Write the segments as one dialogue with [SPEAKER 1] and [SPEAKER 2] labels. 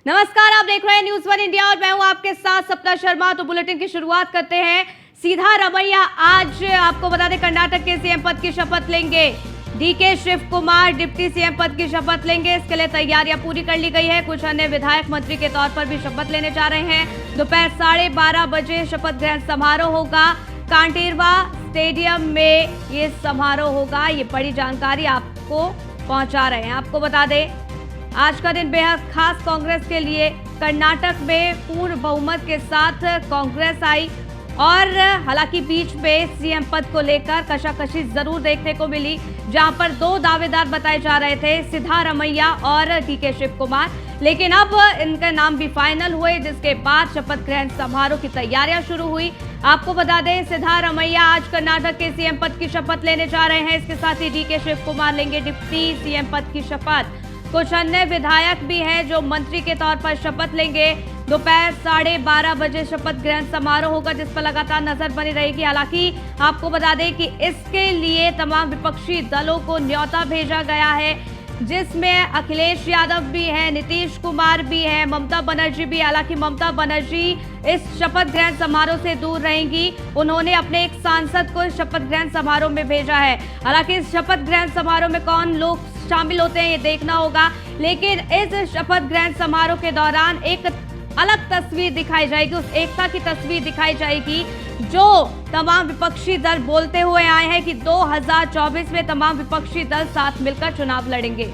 [SPEAKER 1] नमस्कार, आप देख रहे हैं न्यूज़ वन इंडिया और मैं हूं आपके साथ सपना शर्मा। तो बुलेटिन की शुरुआत करते हैं। सिद्धारमैया आज आपको बता दें कर्नाटक के सीएम पद की शपथ लेंगे। DK Shivakumar deputy CM पद की शपथ लेंगे। इसके लिए तैयारियां पूरी कर ली गई है। कुछ अन्य विधायक मंत्री के तौर पर भी शपथ लेने जा रहे हैं। दोपहर 12:30 बजे शपथ ग्रहण समारोह होगा। कांटेरवा स्टेडियम में ये समारोह होगा। ये बड़ी जानकारी आपको पहुंचा रहे हैं। आपको बता दें आज का दिन बेहद खास कांग्रेस के लिए। कर्नाटक में पूर्ण बहुमत के साथ कांग्रेस आई और हालांकि बीच में सीएम पद को लेकर कशाकशी जरूर देखने को मिली, जहां पर दो दावेदार बताए जा रहे थे, सिद्धारमैया और डीके शिव कुमार। लेकिन अब इनका नाम भी फाइनल हुए, जिसके बाद शपथ ग्रहण समारोह की तैयारियां शुरू हुई। आपको बता दें सिद्धारमैया आज कर्नाटक के सीएम पद की शपथ लेने जा रहे हैं। इसके साथ ही डीके शिव कुमार लेंगे डिप्टी सीएम पद की शपथ। कुछ अन्य विधायक भी हैं जो मंत्री के तौर पर शपथ लेंगे। दोपहर 12:30 बजे शपथ ग्रहण समारोह होगा, जिस पर लगातार नजर बनी रहेगी। हालांकि आपको बता दें कि इसके लिए तमाम विपक्षी दलों को न्योता भेजा गया है, जिसमें अखिलेश यादव भी हैं, नीतीश कुमार भी हैं, ममता बनर्जी भी। हालांकि ममता बनर्जी इस शपथ ग्रहण समारोह से दूर रहेंगी। उन्होंने अपने एक सांसद को शपथ ग्रहण समारोह में भेजा है। हालांकि इस शपथ ग्रहण समारोह में कौन लोग शामिल होते हैं ये देखना होगा, लेकिन इस शपथ ग्रहण समारोह के दौरान एक अलग तस्वीर दिखाई जाएगी, उस एकता की तस्वीर दिखाई जाएगी जो तमाम विपक्षी दल बोलते हुए आए हैं कि 2024 में तमाम विपक्षी दल साथ मिलकर चुनाव लड़ेंगे।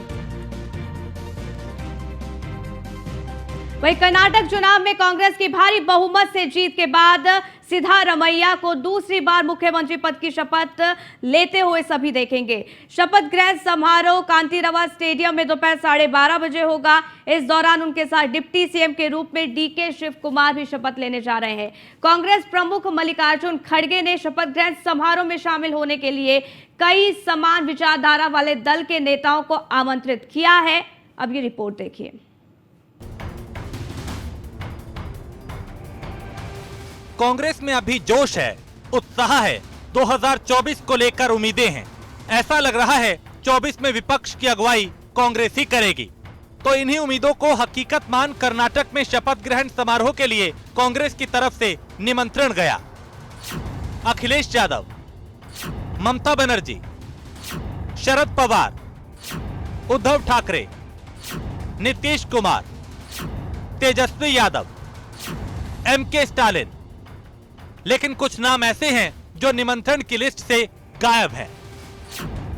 [SPEAKER 1] वहीं कर्नाटक चुनाव में कांग्रेस की भारी बहुमत से जीत के बाद सिद्धारमैया को दूसरी बार मुख्यमंत्री पद की शपथ लेते हुए सभी देखेंगे। शपथ ग्रहण समारोह कांटीरवा स्टेडियम में दोपहर 12:30 बजे होगा। इस दौरान उनके साथ डिप्टी सीएम के रूप में डीके शिव कुमार भी शपथ लेने जा रहे हैं। कांग्रेस प्रमुख मल्लिकार्जुन खड़गे ने शपथ ग्रहण समारोह में शामिल होने के लिए कई समान विचारधारा वाले दल के नेताओं को आमंत्रित किया है। अब ये रिपोर्ट देखिए।
[SPEAKER 2] कांग्रेस में अभी जोश है, उत्साह है, 2024 को लेकर उम्मीदें हैं। ऐसा लग रहा है 24 में विपक्ष की अगुवाई कांग्रेस ही करेगी। तो इन्हीं उम्मीदों को हकीकत मान कर्नाटक में शपथ ग्रहण समारोह के लिए कांग्रेस की तरफ से निमंत्रण गया। Akhilesh Yadav, Mamata Banerjee, Sharad Pawar, Uddhav Thackeray, Nitish Kumar, Tejashwi Yadav, MK Stalin. लेकिन कुछ नाम ऐसे हैं जो निमंत्रण की लिस्ट से गायब हैं।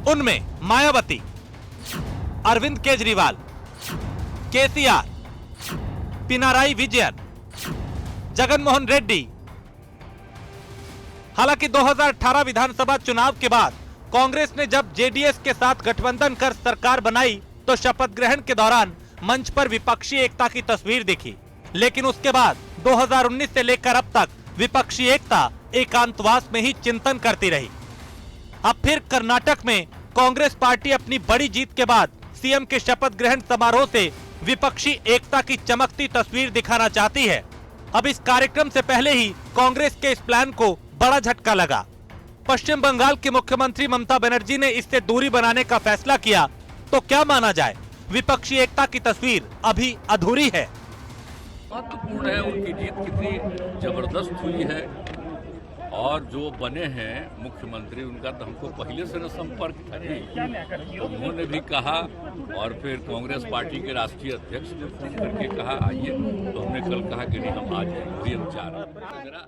[SPEAKER 2] उनमें मायावती, अरविंद केजरीवाल, केसीआर, पिनाराई विजयन, जगनमोहन रेड्डी। हालांकि 2018 विधानसभा चुनाव के बाद कांग्रेस ने जब जेडीएस के साथ गठबंधन कर सरकार बनाई तो शपथ ग्रहण के दौरान मंच पर विपक्षी एकता की तस्वीर दिखी। लेकिन उसके बाद 2019 से लेकर अब तक विपक्षी एकता एकांतवास में ही चिंतन करती रही। अब फिर कर्नाटक में कांग्रेस पार्टी अपनी बड़ी जीत के बाद सीएम के शपथ ग्रहण समारोह से विपक्षी एकता की चमकती तस्वीर दिखाना चाहती है। अब इस कार्यक्रम से पहले ही कांग्रेस के इस प्लान को बड़ा झटका लगा। पश्चिम बंगाल की मुख्यमंत्री ममता बनर्जी ने इससे दूरी बनाने का फैसला किया। तो क्या माना जाए, विपक्षी एकता की तस्वीर अभी अधूरी है।
[SPEAKER 3] महत्वपूर्ण है उनकी जीत कितनी जबरदस्त हुई है, और जो बने हैं मुख्यमंत्री उनका तो हमको पहले से न संपर्क था नहीं। उन्होंने भी कहा और फिर कांग्रेस पार्टी के राष्ट्रीय अध्यक्ष ने फोन करके कहा आइए, तो हमने कल कहा कि नहीं हम आ जाएंगे, हम चाह रहे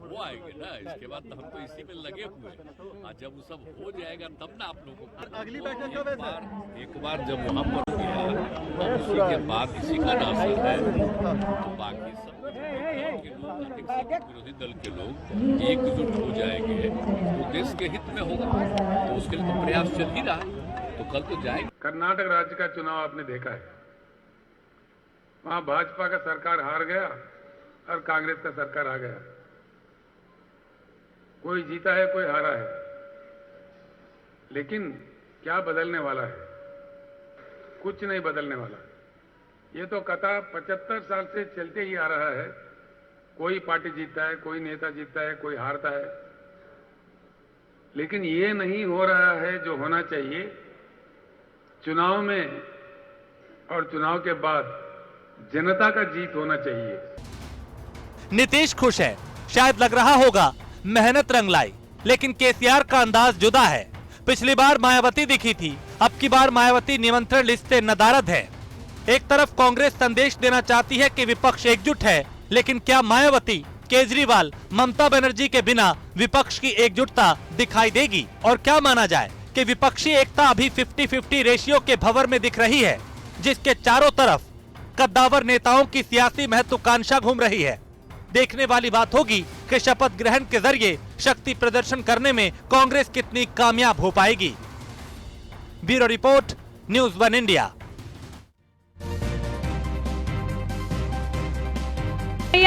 [SPEAKER 3] वो आएंगे ना। इसके बाद तो हम तो इसी में लगे हुए हैं। जब वो सब हो जाएगा तब ना आप लोगों को अगली बैठक एक बार जब वहाँ पर गया तो उसी के बाद इसी का असर है, तो बाकी सब विरोधी दल के लोग एकजुट हो जाएंगे तो देश के हित में होगा। तो उसके लिए तो प्रयास चल ही रहा है, तो कल तो जाएगा।
[SPEAKER 4] कर्नाटक राज्य का चुनाव आपने देखा है, वहां भाजपा का सरकार हार गया और कांग्रेस का सरकार आ गया। कोई जीता है, कोई हारा है, लेकिन क्या बदलने वाला है? कुछ नहीं बदलने वाला। ये तो कथा 75 साल से चलते ही आ रहा है। कोई पार्टी जीतता है, कोई नेता जीतता है, कोई हारता है, लेकिन ये नहीं हो रहा है जो होना चाहिए। चुनाव में और चुनाव के बाद जनता का जीत होना चाहिए।
[SPEAKER 2] नीतीश खुश है, शायद लग रहा होगा मेहनत रंग लाई, लेकिन केसीआर का अंदाज जुदा है। पिछली बार मायावती दिखी थी, अब की बार मायावती निमंत्रण लिस्ट से नदारद है। एक तरफ कांग्रेस संदेश देना चाहती है कि विपक्ष एकजुट है, लेकिन क्या मायावती, केजरीवाल, ममता बनर्जी के बिना विपक्ष की एकजुटता दिखाई देगी? और क्या माना जाए कि विपक्षी एकता अभी 50-50 रेशियो के भंवर में दिख रही है, जिसके चारों तरफ कद्दावर नेताओं की सियासी महत्वाकांक्षा घूम रही है। देखने वाली बात होगी कि शपथ ग्रहण के जरिए शक्ति प्रदर्शन करने में कांग्रेस कितनी कामयाब हो पाएगी। Bureau report, news 1 India.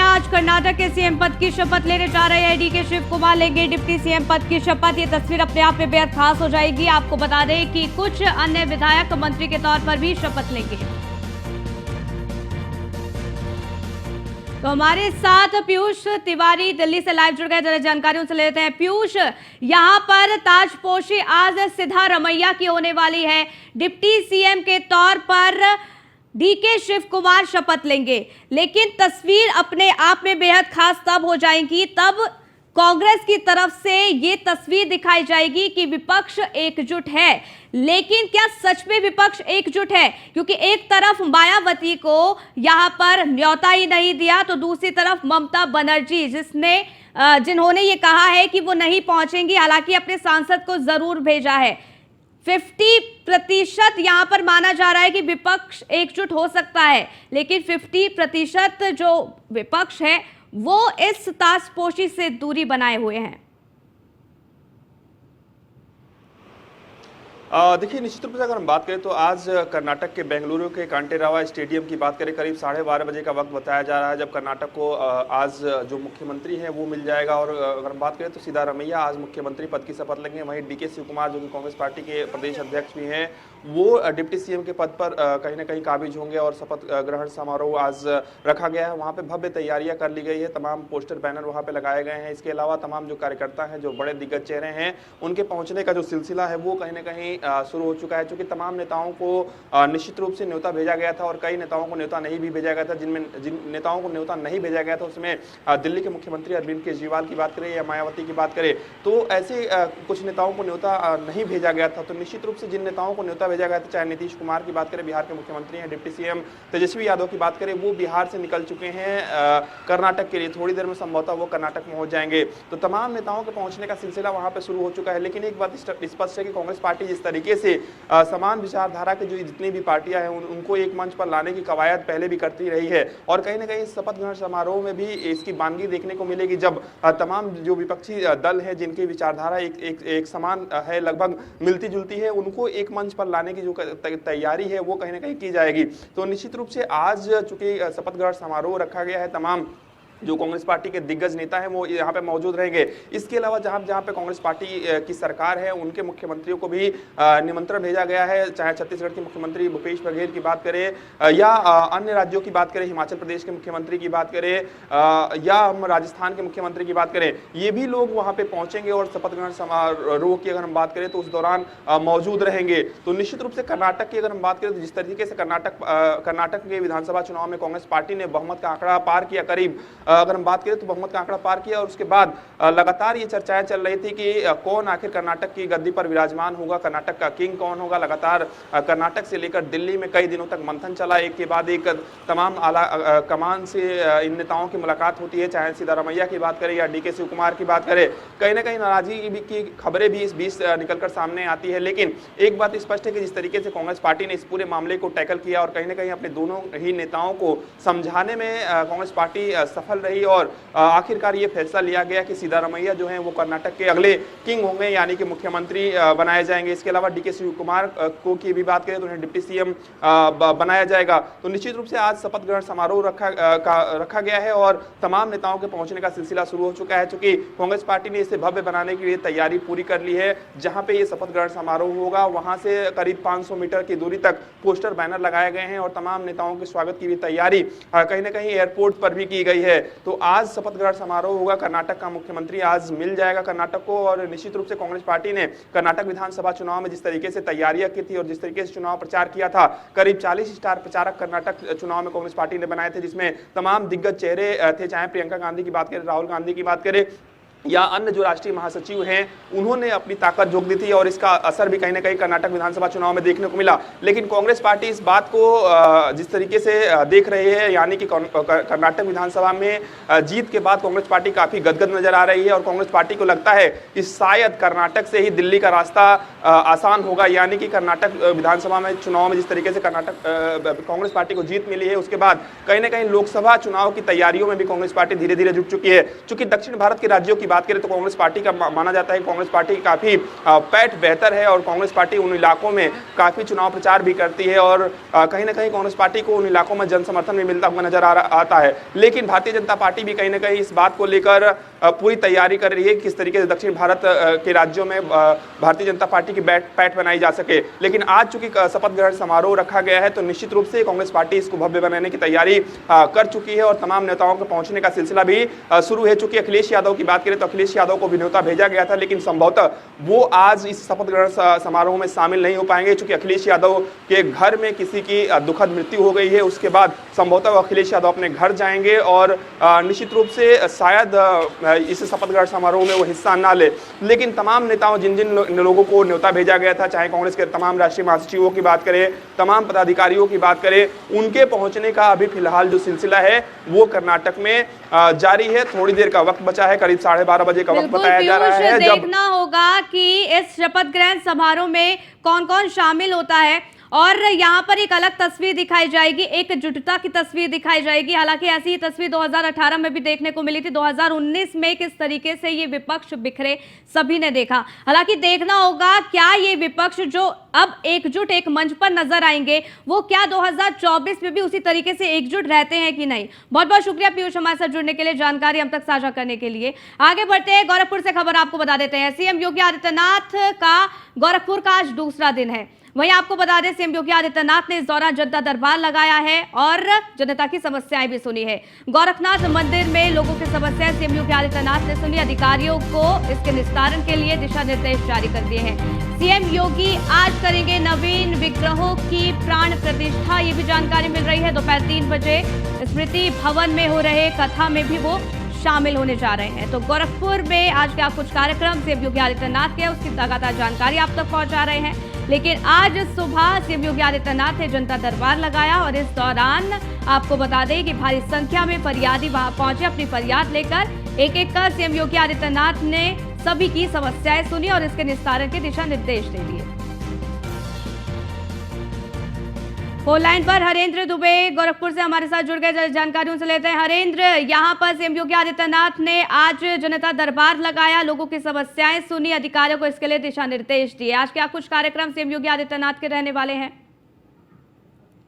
[SPEAKER 1] आज कर्नाटक के सीएम पद की शपथ लेने जा रहे हैं डीके शिव कुमार, लेंगे डिप्टी सीएम पद की शपथ। ये तस्वीर अपने आप में बेहद खास हो जाएगी। आपको बता दें कि कुछ अन्य विधायक मंत्री के तौर पर भी शपथ लेंगे। तो हमारे साथ पीयूष तिवारी दिल्ली से लाइव जुड़ गए, जरा जानकारी उनसे लेते हैं। पीयूष, यहां पर ताजपोशी आज सिद्धारमैया की होने वाली है। डिप्टी सीएम के तौर पर डीके शिव कुमार शपथ लेंगे, लेकिन तस्वीर अपने आप में बेहद खास तब हो जाएगी तब कांग्रेस की तरफ से ये तस्वीर दिखाई जाएगी कि विपक्ष एकजुट है। लेकिन क्या सच में विपक्ष एकजुट है? क्योंकि एक तरफ मायावती को यहां पर न्योता ही नहीं दिया, तो दूसरी तरफ ममता बनर्जी जिन्होंने ये कहा है कि वो नहीं पहुंचेंगी, हालांकि अपने सांसद को जरूर भेजा है। 50% यहां पर माना जा रहा है कि विपक्ष एकजुट हो सकता है, लेकिन 50% जो विपक्ष है वो इस ताजपोशी से दूरी बनाए हुए हैं।
[SPEAKER 5] देखिए, निश्चित रूप से अगर हम बात करें तो आज कर्नाटक के बेंगलुरु के कांटेरावा स्टेडियम की बात करें, करीब 12:30 बजे का वक्त बताया जा रहा है जब कर्नाटक को आज जो मुख्यमंत्री है वो मिल जाएगा। और अगर हम बात करें तो सिद्धारमैया आज मुख्यमंत्री पद की शपथ लेंगे। वहीं डीके शिव कुमार जो कि कांग्रेस पार्टी के प्रदेश अध्यक्ष भी हैं, वो डिप्टी सीएम के पद पर कहीं ना कहीं काबिज होंगे। और शपथ ग्रहण समारोह आज रखा गया है। वहाँ पे भव्य तैयारियां कर ली गई है, तमाम पोस्टर बैनर वहाँ पे लगाए गए हैं। इसके अलावा तमाम जो कार्यकर्ता हैं, जो बड़े दिग्गज चेहरे हैं, उनके पहुंचने का जो सिलसिला है वो कहीं ना कहीं शुरू हो चुका है। चूंकि तमाम नेताओं को निश्चित रूप से न्योता भेजा गया था और कई नेताओं को न्योता नहीं भी भेजा गया था। जिन नेताओं को न्योता नहीं भेजा गया था उसमें दिल्ली के मुख्यमंत्री अरविंद केजरीवाल की बात करें या मायावती की बात करें, तो ऐसे कुछ नेताओं को न्योता नहीं भेजा गया था। तो निश्चित रूप से जिन नेताओं को न्योता भेजा गया था, चाहे नीतीश कुमार की बात करें, बिहार के मुख्यमंत्री हैं, डिप्टी सीएम तेजस्वी यादव की बात करें, वो बिहार से निकल चुके हैं कर्नाटक के लिए। थोड़ी देर में संभवतः वो कर्नाटक पहुंच जाएंगे। तो तमाम नेताओं के पहुंचने का सिलसिला वहां पर शुरू हो चुका है। लेकिन एक बात स्पष्ट है कि कांग्रेस पार्टी जिस तरीके से समान विचारधारा के जो जितनी भी पार्टियां हैं उनको एक मंच पर लाने की कवायद पहले भी करती रही है। और कहीं ना कहीं शपथ ग्रहण समारोह में भी इसकी बानगी देखने को मिलेगी, जब तमाम जो विपक्षी दल है जिनकी विचारधारा एक समान है, लगभग मिलती जुलती है, उनको एक मंच पर लाने की जो तैयारी है वो कहीं ना कहीं की जाएगी। तो निश्चित रूप से आज चूंकि शपथ ग्रहण समारोह रखा गया है, तमाम जो कांग्रेस पार्टी के दिग्गज नेता हैं वो यहाँ पे मौजूद रहेंगे। इसके अलावा जहाँ पे कांग्रेस पार्टी की सरकार है उनके मुख्यमंत्रियों को भी निमंत्रण भेजा गया है। चाहे छत्तीसगढ़ के मुख्यमंत्री भूपेश बघेल की बात करें या अन्य राज्यों की बात करें, हिमाचल प्रदेश के मुख्यमंत्री की बात करें या हम राजस्थान के मुख्यमंत्री की बात करें, ये भी लोग वहाँ पे पहुंचेंगे और शपथ ग्रहण समारोह की अगर हम बात करें तो उस दौरान मौजूद रहेंगे। तो निश्चित रूप से कर्नाटक की अगर हम बात करें तो जिस तरीके से कर्नाटक के विधानसभा चुनाव में कांग्रेस पार्टी ने बहुमत का आंकड़ा पार किया, करीब अगर हम बात करें तो बहुमत का आंकड़ा पार किया। और उसके बाद लगातार ये चर्चाएं चल रही थी कि कौन आखिर कर्नाटक की गद्दी पर विराजमान होगा, कर्नाटक का किंग कौन होगा। लगातार कर्नाटक से लेकर दिल्ली में कई दिनों तक मंथन चला, एक के बाद एक तमाम आला कमान से इन नेताओं की मुलाकात होती है। चाहे सिद्धारमैया की बात करें या डीके शिव कुमार की बात करें, कहीं ना कहीं नाराजगी की खबरें भी इस बीच निकलकर सामने आती है। लेकिन एक बात स्पष्ट है कि जिस तरीके से कांग्रेस पार्टी ने इस पूरे मामले को टैकल किया और कहीं ना कहीं अपने दोनों ही नेताओं को समझाने में कांग्रेस पार्टी सफल रही और आखिरकार ये फैसला लिया गया कि सिद्धारमैया जो हैं वो कर्नाटक के अगले किंग होंगे, यानी कि मुख्यमंत्री बनाए जाएंगे। इसके अलावा डीके शिव कुमार को की भी बात करें तो उन्हें डिप्टी सीएम बनाया जाएगा। तो निश्चित रूप से आज शपथ ग्रहण समारोह रखा गया है और तमाम नेताओं के पहुंचने का सिलसिला शुरू हो चुका है। चूंकि कांग्रेस पार्टी ने इसे भव्य बनाने के लिए तैयारी पूरी कर ली है। जहां पे ये शपथ ग्रहण समारोह होगा वहां से करीब 500 मीटर की दूरी तक पोस्टर बैनर लगाए गए हैं और तमाम नेताओं के स्वागत की भी तैयारी कहीं ना कहीं एयरपोर्ट पर भी की गई है। तो आज शपथ ग्रहण समारोह होगा। कर्नाटक का मुख्यमंत्री आज मिल जाएगा कर्नाटक को, और निश्चित रूप से कांग्रेस पार्टी ने कर्नाटक विधानसभा चुनाव में जिस तरीके से तैयारियां की थी और जिस तरीके से चुनाव प्रचार किया था, करीब 40 स्टार प्रचारक कर्नाटक चुनाव में कांग्रेस पार्टी ने बनाए थे, जिसमें तमाम दिग्गज चेहरे थे, चाहे प्रियंका गांधी की बात करें, राहुल गांधी की बात करें या अन्य जो राष्ट्रीय महासचिव हैं, उन्होंने अपनी ताकत झोंक दी थी और इसका असर भी कहीं ना कहीं कर्नाटक विधानसभा चुनाव में देखने को मिला। लेकिन कांग्रेस पार्टी इस बात को जिस तरीके से देख रही है, यानी कि कर्नाटक विधानसभा में जीत के बाद कांग्रेस पार्टी काफी गदगद नजर आ रही है और कांग्रेस पार्टी को लगता है कि शायद कर्नाटक से ही दिल्ली का रास्ता आसान होगा। यानी कि कर्नाटक विधानसभा में चुनाव में जिस तरीके से कांग्रेस पार्टी को जीत मिली है, उसके बाद कहीं ना कहीं लोकसभा चुनाव की तैयारियों में भी कांग्रेस पार्टी धीरे धीरे जुट चुकी है। चूंकि दक्षिण भारत के राज्यों की बात करें तो कांग्रेस पार्टी का माना जाता है कि कांग्रेस पार्टी काफी पैठ बेहतर है और कांग्रेस पार्टी उन इलाकों में काफी चुनाव प्रचार भी करती है और कहीं ना कहीं कांग्रेस पार्टी को उन इलाकों में जन समर्थन भी मिलता हुआ नजर आता है। लेकिन भारतीय जनता पार्टी भी कहीं ना कहीं इस बात को लेकर पूरी तैयारी कर रही है किस तरीके से दक्षिण भारत के राज्यों में भारतीय जनता पार्टी की पैठ बनाई जा सके। लेकिन आज चूंकि शपथ ग्रहण समारोह रखा गया है तो निश्चित रूप से कांग्रेस पार्टी इसको भव्य बनाने की तैयारी कर चुकी है और तमाम नेताओं के पहुंचने का सिलसिला भी शुरू है। चूंकि अखिलेश यादव की बात करें तो अखिलेश यादव को भी न्योता भेजा गया था, लेकिन संभवतः वो आज इस शपथ ग्रहण समारोह में शामिल नहीं हो पाएंगे। चूंकि अखिलेश यादव के घर में किसी की दुखद मृत्यु हो गई है, उसके बाद संभवतः अखिलेश यादव अपने घर जाएंगे और निश्चित रूप से शायद इस शपथ ग्रहण समारोह में वो हिस्सा ना ले। लेकिन तमाम नेताओं जिन जिन लोगों को न्योता भेजा गया था, चाहे कांग्रेस के तमाम राष्ट्रीय महासचिवों की बात करें, तमाम पदाधिकारियों की बात करें, उनके पहुंचने का अभी फिलहाल जो सिलसिला है वो कर्नाटक में जारी है। थोड़ी देर का वक्त बचा है, करीब 12:30 बजे का वक्त बताया जा रहा है।
[SPEAKER 1] देखना होगा कि इस शपथ ग्रहण समारोह में कौन कौन शामिल होता है और यहाँ पर एक अलग तस्वीर दिखाई जाएगी, एकजुटता की तस्वीर दिखाई जाएगी। हालांकि ऐसी ही तस्वीर 2018 में भी देखने को मिली थी। 2019 में किस तरीके से ये विपक्ष बिखरे सभी ने देखा। हालांकि देखना होगा क्या ये विपक्ष जो अब एकजुट एक मंच पर नजर आएंगे वो क्या 2024 में भी उसी तरीके से एकजुट रहते हैं कि नहीं। बहुत बहुत शुक्रिया पीयूष हमारे साथ जुड़ने के लिए, जानकारी हम तक साझा करने के लिए। आगे बढ़ते हैं, गोरखपुर से खबर आपको बता देते हैं। सीएम योगी आदित्यनाथ का गोरखपुर का आज दूसरा दिन है। वहीं आपको बता दें सीएम योगी आदित्यनाथ ने इस दौरान जनता दरबार लगाया है और जनता की समस्याएं भी सुनी है। गोरखनाथ मंदिर में लोगों की समस्याएं सीएम योगी आदित्यनाथ ने सुनी। अधिकारियों को इसके निस्तारण के लिए दिशा निर्देश जारी कर दिए हैं। सीएम योगी आज करेंगे नवीन विग्रहों की प्राण प्रतिष्ठा, ये भी जानकारी मिल रही है। दोपहर 3 बजे स्मृति भवन में हो रहे कथा में भी वो शामिल होने जा रहे हैं। तो गोरखपुर में आज क्या कुछ कार्यक्रम सीएम योगी आदित्यनाथ के उसकी लगातार जानकारी आप तक पहुंचा रहे हैं। लेकिन आज सुबह सीएम योगी आदित्यनाथ ने जनता दरबार लगाया और इस दौरान आपको बता दें कि भारी संख्या में फरियादी वहां पहुंचे अपनी फरियाद लेकर। एक एक कर सीएम योगी आदित्यनाथ ने सभी की समस्याएं सुनी और इसके निस्तारण के दिशा निर्देश दे दिए। फोन लाइन पर हरेंद्र दुबे गोरखपुर से हमारे साथ जुड़ गए, जानकारी उनसे लेते हैं। हरेंद्र, यहाँ पर सीएम योगी आदित्यनाथ ने आज जनता दरबार लगाया, लोगों की समस्याएं सुनी, अधिकारियों को इसके लिए दिशा निर्देश दिए। आज क्या कुछ कार्यक्रम सीएम योगी आदित्यनाथ के रहने वाले हैं?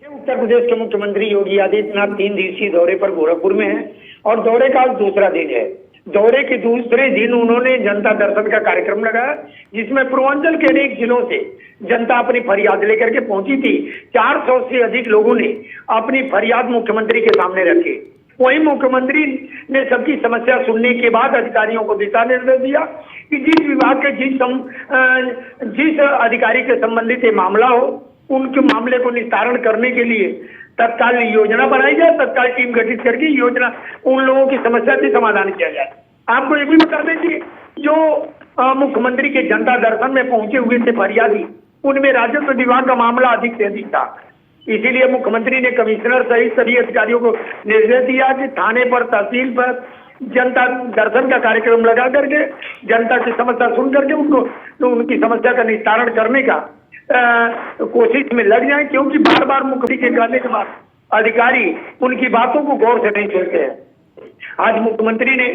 [SPEAKER 6] उत्तर प्रदेश के मुख्यमंत्री योगी आदित्यनाथ 3 दिवसीय दौरे पर गोरखपुर में हैं और दौरे का आज दूसरा दिन है। दौरे के दूसरे दिन उन्होंने जनता दर्शन का कार्यक्रम लगाया, जिसमें पूर्वांचल के अनेक जिलों से जनता अपनी फरियाद लेकर के पहुंची थी। 400 से अधिक लोगों ने अपनी फरियाद मुख्यमंत्री के सामने रखी। वहीं मुख्यमंत्री ने सबकी समस्या सुनने के बाद अधिकारियों को दिशा निर्देश दिया कि जिस विभाग के जिस अधिकारी के संबंधित ये मामला हो, उनके मामले को निस्तारण करने के लिए तत्काल योजना बनाई जाए, तत्काल टीम गठित करके योजना उन लोगों की समस्या से समाधान किया जाए। आपको ये भी बता दें कि जो मुख्यमंत्री के जनता दर्शन में पहुंचे हुए थे फरियादी, उनमें राजस्व विभाग का मामला अधिक से अधिक था। इसीलिए मुख्यमंत्री ने कमिश्नर सहित सभी अधिकारियों को निर्देश दिया कि थाने पर, तहसील पर जनता दर्शन का कार्यक्रम लगा करके जनता की समस्या सुन करके उनकी समस्या का निस्तारण करने का कोशिश में लग जाए, क्योंकि बार बार मुख्यमंत्री के कहने के बाद अधिकारी उनकी बातों को गौर से नहीं सुनते हैं। आज मुख्यमंत्री ने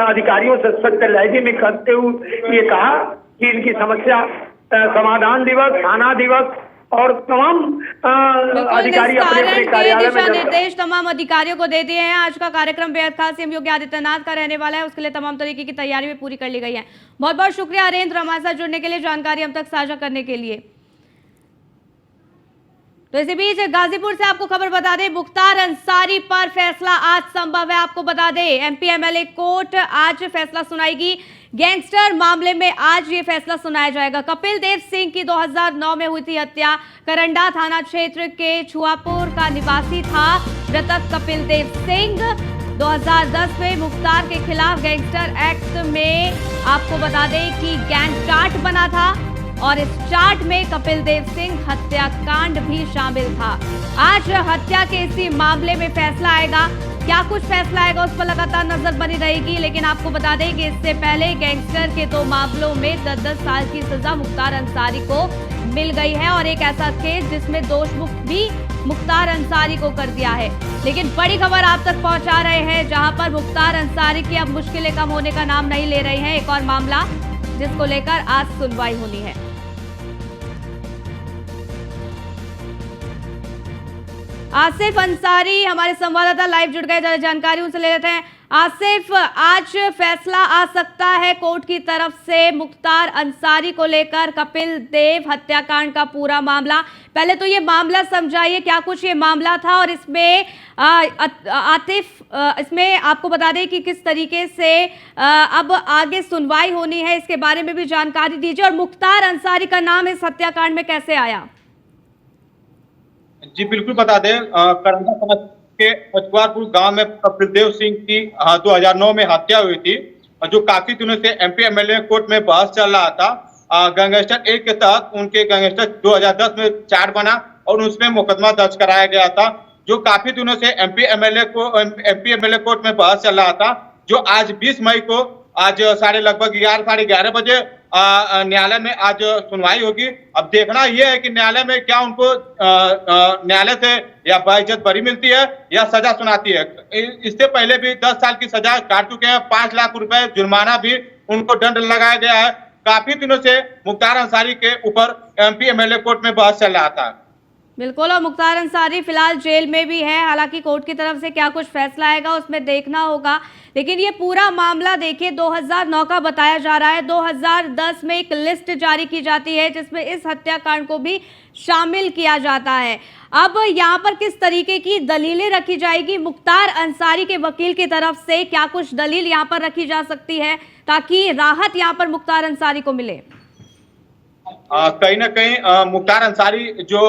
[SPEAKER 6] अधिकारियों से सख्त लहजे में कहते हुए ये कहा कि इनकी समस्या समाधान दिवस, थाना दिवस और तमाम अधिकारी अपने कार्यालय में
[SPEAKER 1] निर्देश तमाम अधिकारियों को दे दिए हैं। आज का कार्यक्रम बेहद खास सीएम योगी आदित्यनाथ का रहने वाला है, उसके लिए तमाम तरीके की तैयारी भी पूरी कर ली गई है। बहुत बहुत शुक्रिया हरेंद्र हमारे साथ जुड़ने के लिए, जानकारी हम तक साझा करने के लिए। तो इसी बीच गाजीपुर से आपको खबर बता दें, मुख्तार अंसारी पर फैसला आज संभव है। आपको बता दें, एमपी एमएलए कोर्ट आज फैसला सुनाएगी। गैंगस्टर मामले में आज ये फैसला सुनाया जाएगा। कपिल देव सिंह की 2009 में हुई थी हत्या। करंडा थाना क्षेत्र के छुआपुर का निवासी था मृतक कपिल देव सिंह। 2010 में मुख्तार के खिलाफ गैंगस्टर एक्ट में आपको बता दें कि गैंग चार्ट बना था और इस चार्ट में कपिल देव सिंह हत्याकांड भी शामिल था। आज हत्या के इसी मामले में फैसला आएगा। क्या कुछ फैसला आएगा उस पर लगातार नजर बनी रहेगी, लेकिन आपको बता दें कि इससे पहले गैंगस्टर के 2 मामलों में 10-10 साल की सजा मुख्तार अंसारी को मिल गई है और एक ऐसा केस जिसमें दोष मुक्त भी मुख्तार अंसारी को कर दिया है। लेकिन बड़ी खबर आप तक पहुंचा रहे हैं, जहां पर मुख्तार अंसारी की अब मुश्किलें कम होने का नाम नहीं ले रही हैं। एक और मामला जिसको लेकर आज सुनवाई होनी है। आसिफ अंसारी हमारे संवाददाता लाइव जुड़ गए, ज्यादा जानकारी उनसे ले लेते हैं। आसिफ, आज फैसला आ सकता है कोर्ट की तरफ से मुख्तार अंसारी को लेकर, कपिल देव हत्याकांड का पूरा मामला। पहले तो ये मामला समझाइए, क्या कुछ ये मामला था और इसमें आतिफ, इसमें आपको बता दें कि किस तरीके से अब आगे सुनवाई होनी है, इसके बारे में भी जानकारी दीजिए। और मुख्तार अंसारी का नाम इस हत्याकांड में कैसे आया?
[SPEAKER 7] जी बिल्कुल बता दें, करंडा थाना के अचवारपुर गांव में कपिल देव सिंह की 2009 में हत्या हुई थी, जो काफी दिनों से एमपी एमएलए कोर्ट में बहस चल रहा था। गैंगस्टर एक्ट के तहत उनके गैंगस्टर 2010 में चार्ट बना और उसमें मुकदमा दर्ज कराया गया था, जो काफी दिनों से एमपी एमएलए कोर्ट में बहस चल रहा था, जो आज 20 मई को आज लगभग 11-11:30 बजे न्यायालय में आज सुनवाई होगी। अब देखना यह है कि न्यायालय में क्या उनको न्यायालय से या बाइज्जत बरी मिलती है या सजा सुनाती है। इससे पहले भी 10 साल की सजा काट चुके हैं, 5 लाख रुपए जुर्माना भी उनको दंड लगाया गया है। काफी दिनों से मुख्तार अंसारी के ऊपर एमपी एमएलए कोर्ट में बहस चल रहा था।
[SPEAKER 1] बिल्कुल, और मुख्तार अंसारी फिलहाल जेल में भी है। हालांकि कोर्ट की तरफ से क्या कुछ फैसला आएगा उसमें देखना होगा, लेकिन ये पूरा मामला देखिए 2009 का बताया जा रहा है। 2010 में एक लिस्ट जारी की जाती है जिसमें इस हत्याकांड को भी शामिल किया जाता है। अब यहाँ पर किस तरीके की दलीलें रखी जाएगी? मुख्तार अंसारी के वकील की तरफ से क्या कुछ दलील यहाँ पर रखी जा सकती है ताकि राहत यहाँ पर मुख्तार अंसारी को मिले?
[SPEAKER 7] कहीं ना कहीं मुख्तार अंसारी जो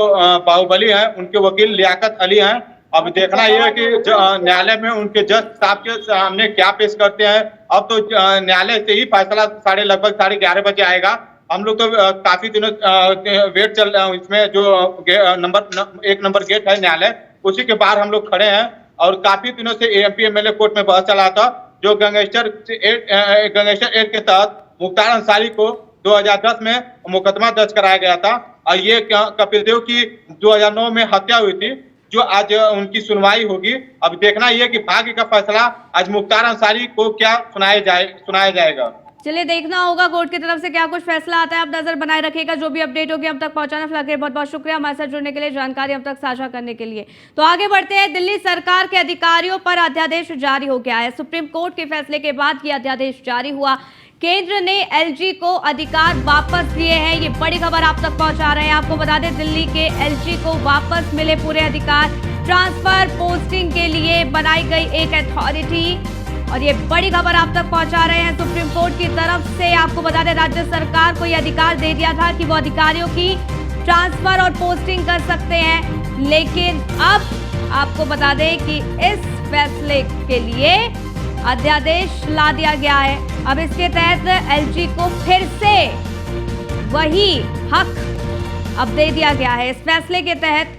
[SPEAKER 7] बाहुबली हैं, उनके वकील लियाकत अली हैं। अब देखना यह है कि न्यायालय में उनके जज साहब के सामने क्या पेश करते हैं। अब तो न्यायालय से ही फैसला लगभग 11:30 बजे आएगा। हम लोग तो काफी दिनों वेट चल रहा है, इसमें जो 1 नंबर गेट है न्यायालय, उसी के बाहर हम लोग खड़े हैं और काफी दिनों से एमपी एमएलए कोर्ट में बहस चला था, जो गैंगस्टर एक्ट के तहत मुख्तार अंसारी को 2010 में मुकदमा दर्ज कराया गया था और ये कपिल देव की 2009 में हत्या हुई थी, जो आज उनकी सुनवाई होगी। अब देखना यह कि भाग्य का फैसला आज मुख्तार अंसारी को क्या सुनाया जाएगा।
[SPEAKER 1] चलिए देखना होगा कोर्ट की तरफ से क्या कुछ फैसला आता है। आप नजर बनाए रखिएगा, जो भी अपडेट होगी हम तक पहुंचाना। फिलहाल बहुत बहुत शुक्रिया हमारे साथ जुड़ने के लिए, जानकारी हम तक साझा करने के लिए। तो आगे बढ़ते हैं। दिल्ली सरकार के अधिकारियों पर अध्यादेश जारी हो गया है। सुप्रीम कोर्ट के फैसले के बाद ये अध्यादेश जारी हुआ। केंद्र ने एलजी को अधिकार वापस दिए हैं। ये बड़ी खबर आप तक पहुंचा रहे हैं। आपको बता दें, दिल्ली के एलजी को वापस मिले पूरे अधिकार। ट्रांसफर पोस्टिंग के लिए बनाई गई एक अथॉरिटी, और ये बड़ी खबर आप तक पहुंचा रहे हैं। सुप्रीम कोर्ट की तरफ से आपको बता दें, राज्य सरकार को यह अधिकार दे दिया था कि वो अधिकारियों की ट्रांसफर और पोस्टिंग कर सकते हैं, लेकिन अब आपको बता दें कि इस फैसले के लिए अध्यादेश ला दिया गया है। अब इसके तहत एलजी को फिर से वही हक अब दे दिया गया है इस फैसले के तहत।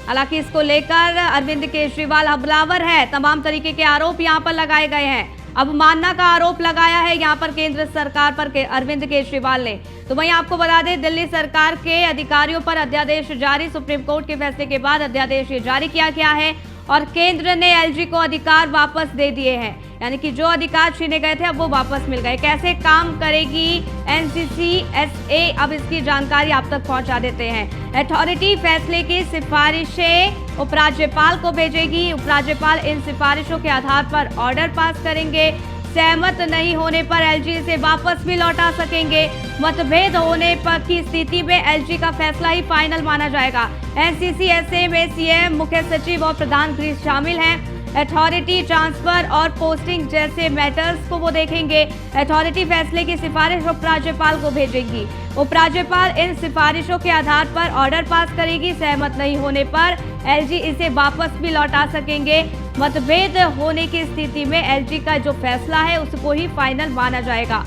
[SPEAKER 1] हालांकि इसको लेकर अरविंद केजरीवाल हमलावर है। तमाम तरीके के आरोप यहां पर लगाए गए हैं। अवमानना का आरोप लगाया है यहां पर केंद्र सरकार पर अरविंद केजरीवाल ने। तो वहीं आपको बता दें, दिल्ली सरकार के अधिकारियों पर अध्यादेश जारी। सुप्रीम कोर्ट के फैसले के बाद अध्यादेश जारी किया गया है और केंद्र ने एलजी को अधिकार वापस दे दिए हैं, यानी कि जो अधिकार छीने गए थे अब वो वापस मिल गए। कैसे काम करेगी एनसीसीएसए, अब इसकी जानकारी आप तक पहुंचा देते हैं। अथॉरिटी फैसले की सिफारिशें उपराज्यपाल को भेजेगी। उपराज्यपाल इन सिफारिशों के आधार पर ऑर्डर पास करेंगे। सहमत नहीं होने पर एलजी इसे वापस भी लौटा सकेंगे। मतभेद होने पर की स्थिति में एलजी का फैसला ही फाइनल माना जाएगा। एनसीसीएसए में सीएम, मुख्य सचिव और प्रधान गृह शामिल हैं। अथॉरिटी ट्रांसफर और पोस्टिंग जैसे मैटर्स को वो देखेंगे। अथॉरिटी फैसले की सिफारिश उपराज्यपाल को भेजेगी। उपराज्यपाल इन सिफारिशों के आधार पर ऑर्डर पास करेगी। सहमत नहीं होने पर एलजी इसे वापस भी लौटा सकेंगे। मतभेद होने की स्थिति में एलजी का जो फैसला है उसको ही फाइनल माना जाएगा।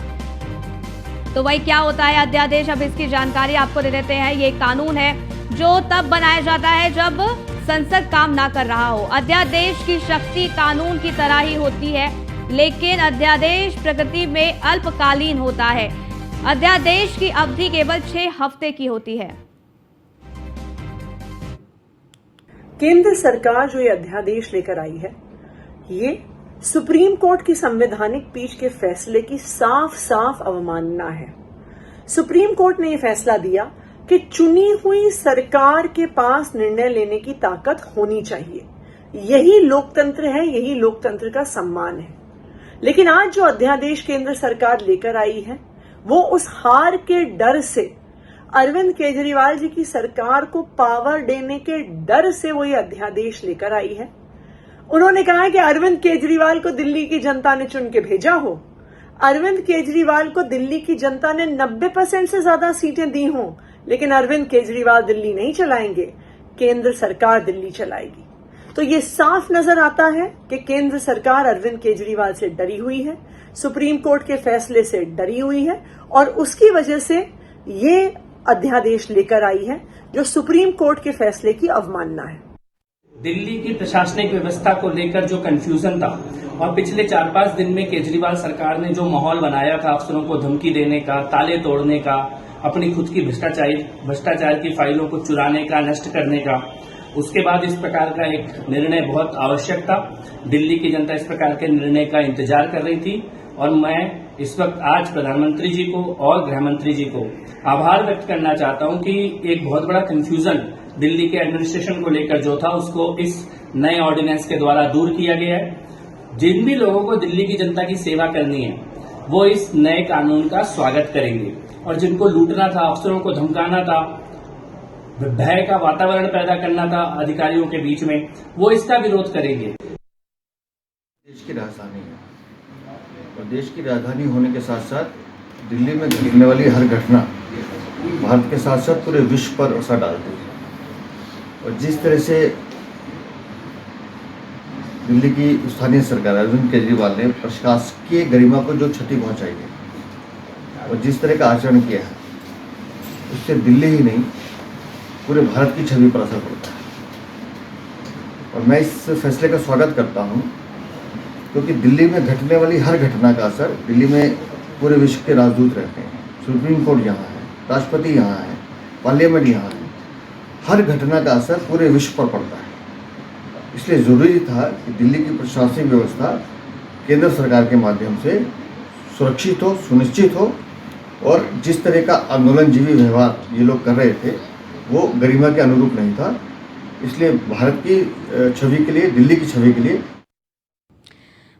[SPEAKER 1] तो वही क्या होता है अध्यादेश, अब इसकी जानकारी आपको दे देते हैं। ये कानून है जो तब बनाया जाता है जब संसद काम ना कर रहा हो। अध्यादेश की शक्ति कानून की तरह ही होती है, लेकिन अध्यादेश प्रकृति में अल्पकालीन होता है। अध्यादेश की अवधि केवल 6 हफ्ते की होती है।
[SPEAKER 8] केंद्र सरकार जो ये अध्यादेश लेकर आई है, ये सुप्रीम कोर्ट की संवैधानिक पीठ के फैसले की साफ साफ अवमानना है। सुप्रीम कोर्ट ने ये फैसला दिया कि चुनी हुई सरकार के पास निर्णय लेने की ताकत होनी चाहिए। यही लोकतंत्र है, यही लोकतंत्र का सम्मान है। लेकिन आज जो अध्यादेश केंद्र सरकार लेकर आई है, वो उस हार के डर से, अरविंद केजरीवाल जी की सरकार को पावर देने के डर से वो ये अध्यादेश लेकर आई है। उन्होंने कहा है कि अरविंद केजरीवाल को दिल्ली की जनता ने चुन के भेजा हो, अरविंद केजरीवाल को दिल्ली की जनता ने 90% से ज्यादा सीटें दी हों, लेकिन अरविंद केजरीवाल दिल्ली नहीं चलाएंगे, केंद्र सरकार दिल्ली चलाएगी। तो ये साफ नजर आता है कि केंद्र सरकार अरविंद केजरीवाल से डरी हुई है, सुप्रीम कोर्ट के फैसले से डरी हुई है, और उसकी वजह से ये अध्यादेश लेकर आई है जो सुप्रीम कोर्ट के फैसले की अवमानना है।
[SPEAKER 9] दिल्ली की प्रशासनिक व्यवस्था को लेकर जो कंफ्यूजन था और पिछले 4-5 दिन में केजरीवाल सरकार ने जो माहौल बनाया था, अफसरों को धमकी देने का, ताले तोड़ने का, अपनी खुद की भ्रष्टाचार की फाइलों को चुराने का, नष्ट करने का, उसके बाद इस प्रकार का एक निर्णय बहुत आवश्यक था। दिल्ली की जनता इस प्रकार के निर्णय का इंतजार कर रही थी, और मैं इस वक्त आज प्रधानमंत्री जी को और गृह मंत्री जी को आभार व्यक्त करना चाहता हूं कि एक बहुत बड़ा कंफ्यूजन दिल्ली के एडमिनिस्ट्रेशन को लेकर जो था, उसको इस नए ऑर्डिनेंस के द्वारा दूर किया गया है। जिन भी लोगों को दिल्ली की जनता की सेवा करनी है, वो इस नए कानून का स्वागत करेंगे, और जिनको लूटना था, अफसरों को धमकाना था, भय का वातावरण पैदा करना था अधिकारियों के बीच में, वो इसका विरोध करेंगे।
[SPEAKER 10] देश की राजधानी है, और देश की राजधानी होने के साथ साथ दिल्ली में घटने वाली हर घटना भारत के साथ साथ पूरे विश्व पर असर डालती है। और जिस तरह से दिल्ली की स्थानीय सरकार अरविंद केजरीवाल ने प्रशासकीय गरिमा को जो क्षति पहुंचाई है और जिस तरह का आचरण किया है, उससे दिल्ली ही नहीं पूरे भारत की छवि पर असर पड़ता है। और मैं इस फैसले का स्वागत करता हूं, क्योंकि दिल्ली में घटने वाली हर घटना का असर, दिल्ली में पूरे विश्व के राजदूत रहते हैं, सुप्रीम कोर्ट यहाँ है, राष्ट्रपति यहाँ है, पार्लियामेंट यहाँ है, हर घटना का असर पूरे विश्व पर पड़ता है। इसलिए ज़रूरी था कि दिल्ली की प्रशासनिक व्यवस्था केंद्र सरकार के माध्यम से सुरक्षित हो, सुनिश्चित हो, और जिस तरह का आंदोलनजीवी व्यवहार ये लोग कर रहे थे वो गरिमा के अनुरूप नहीं था। इसलिए भारत की छवि के लिए, दिल्ली की छवि के लिए।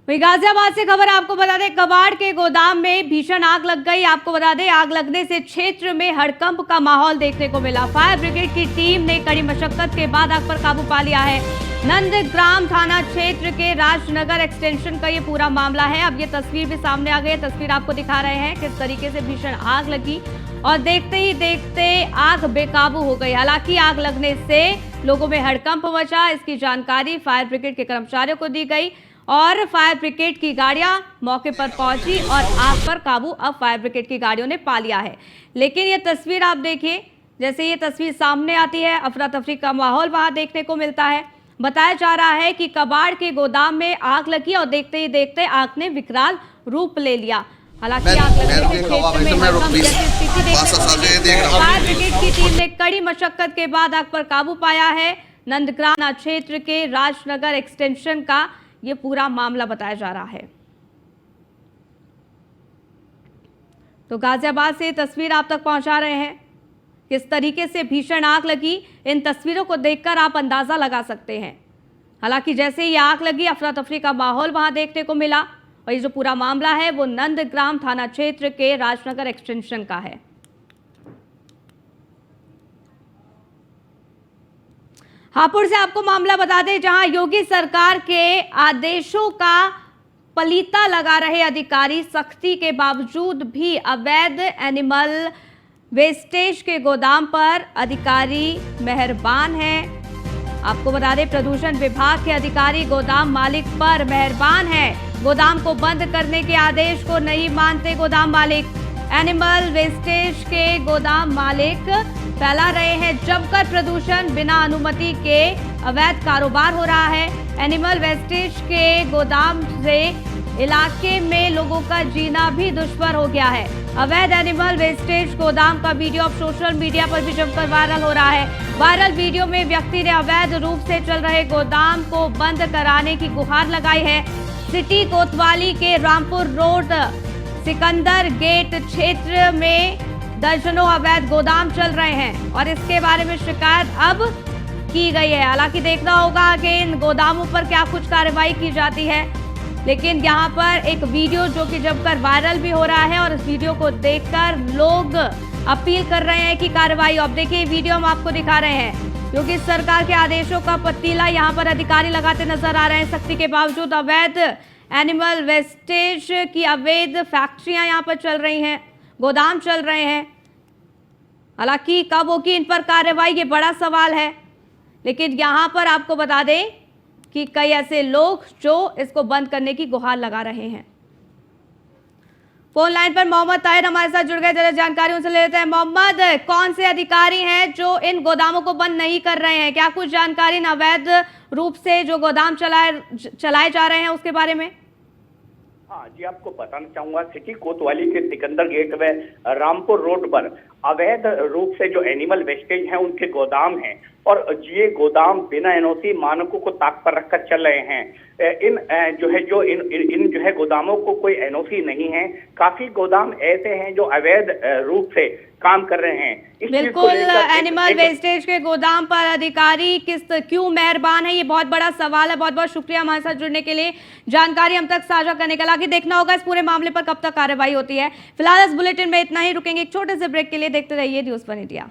[SPEAKER 1] वहीं गाजियाबाद से खबर आपको बता दें, कबाड़ के गोदाम में भीषण आग लग गई। आपको बता दें, आग लगने से क्षेत्र में हड़कंप का माहौल देखने को मिला। फायर ब्रिगेड की टीम ने कड़ी मशक्कत के बाद आग पर काबू पा लिया है। नंदग्राम थाना क्षेत्र के राजनगर एक्सटेंशन का ये पूरा मामला है। अब ये तस्वीर भी सामने आ गई है। तस्वीर आपको दिखा रहे हैं किस तरीके से भीषण आग लगी, और देखते ही देखते आग बेकाबू हो गई। हालांकि आग लगने से लोगों में हड़कंप मचा। इसकी जानकारी फायर ब्रिगेड के कर्मचारियों को दी गई, और फायर ब्रिगेड की गाड़ियां मौके पर पहुंची और आग पर काबू अब फायर ब्रिगेड की गाड़ियों ने पा लिया है। लेकिन ये तस्वीर आप देखिए, जैसे ये तस्वीर सामने आती है, अफरा तफरी का माहौल वहां देखने को मिलता है। बताया जा रहा है कि कबाड़ के गोदाम में आग लगी और देखते ही देखते आग ने विकराल रूप ले लिया। हालांकि आग लगने से क्षेत्र में हड़कंप जैसी स्थिति देखने को मिली। फायर ब्रिगेड की टीम ने कड़ी मशक्कत के बाद आग पर काबू पाया है। नंदग्राम क्षेत्र के राजनगर एक्सटेंशन का ये पूरा मामला बताया जा रहा है। तो गाजियाबाद से तस्वीर आप तक पहुंचा रहे हैं किस तरीके से भीषण आग लगी। इन तस्वीरों को देखकर आप अंदाजा लगा सकते हैं। हालांकि जैसे ही आग लगी, अफरा तफरी का माहौल वहां देखने को मिला, और ये जो पूरा मामला है वो नंदग्राम थाना क्षेत्र के राजनगर एक्सटेंशन का है। हापुड़ से आपको मामला बता दें, जहां योगी सरकार के आदेशों का पलीता लगा रहे अधिकारी सख्ती के बावजूद भी अवैध एनिमल वेस्टेज के गोदाम पर अधिकारी मेहरबान हैं। आपको बता दें, प्रदूषण विभाग के अधिकारी गोदाम मालिक पर मेहरबान हैं। गोदाम को बंद करने के आदेश को नहीं मानते गोदाम मालिक। एनिमल वेस्टेज के गोदाम मालिक फैला रहे हैं जमकर प्रदूषण, बिना अनुमति के अवैध कारोबार हो रहा है। एनिमल वेस्टेज के गोदाम से इलाके में लोगों का जीना भी दुश्वार हो गया है। अवैध एनिमल वेस्टेज गोदाम का वीडियो अब सोशल मीडिया पर भी जमकर वायरल हो रहा है। वायरल वीडियो में व्यक्ति ने अवैध रूप से चल रहे गोदाम को बंद कराने की गुहार लगाई है। सिटी कोतवाली के रामपुर रोड सिकंदर गेट क्षेत्र में दर्जनों अवैध गोदाम चल रहे हैं और इसके बारे में शिकायत अब की गई है। हालांकि देखना होगा कि इन गोदामों पर क्या कुछ कार्रवाई की जाती है, लेकिन यहाँ पर एक वीडियो जो कि जमकर वायरल भी हो रहा है और इस वीडियो को देखकर लोग अपील कर रहे हैं कि कार्रवाई। अब देखिए वीडियो हम आपको दिखा रहे हैं, क्योंकि सरकार के आदेशों का पतीला यहाँ पर अधिकारी लगाते नजर आ रहे हैं। सख्ती के बावजूद अवैध एनिमल वेस्टेज की अवैध फैक्ट्रियां यहाँ पर चल रही हैं, गोदाम चल रहे हैं। हालांकि कब होगी इन पर कार्रवाई, ये बड़ा सवाल है। लेकिन यहाँ पर आपको बता दें कि कई ऐसे लोग जो इसको बंद करने की गुहार लगा रहे हैं। फोन लाइन पर मोहम्मद ताहिर हमारे साथ जुड़ गए, जरा जानकारी उनसे ले लेते हैं। मोहम्मद, कौन से अधिकारी हैं जो इन गोदामों को बंद नहीं कर रहे हैं? क्या कुछ जानकारी इन अवैध रूप से जो गोदाम चलाए जा रहे हैं उसके बारे में?
[SPEAKER 11] हाँ जी, आपको बताना चाहूंगा, सिटी कोतवाली के सिकंदर गेट में रामपुर रोड पर अवैध रूप से जो एनिमल वेस्टेज हैं उनके गोदाम हैं और ये गोदाम बिना एनओसी मानकों को ताक पर रखकर चल रहे हैं। इन जो है गोदामों को कोई एनओसी नहीं है। काफी गोदाम ऐसे हैं जो अवैध रूप से काम कर रहे हैं।
[SPEAKER 1] बिल्कुल, एनिमल वेस्टेज के गोदाम पर अधिकारी क्यों मेहरबान है, ये बहुत बड़ा सवाल है। बहुत बहुत शुक्रिया हमारे साथ जुड़ने के लिए, जानकारी हम तक साझा करने के लिए। देखना होगा इस पूरे मामले पर कब तक कार्रवाई होती है। फिलहाल इस बुलेटिन में इतना ही, रुकेंगे एक छोटे से ब्रेक के लिए। देखते रहिए न्यूज़ 1 इंडिया।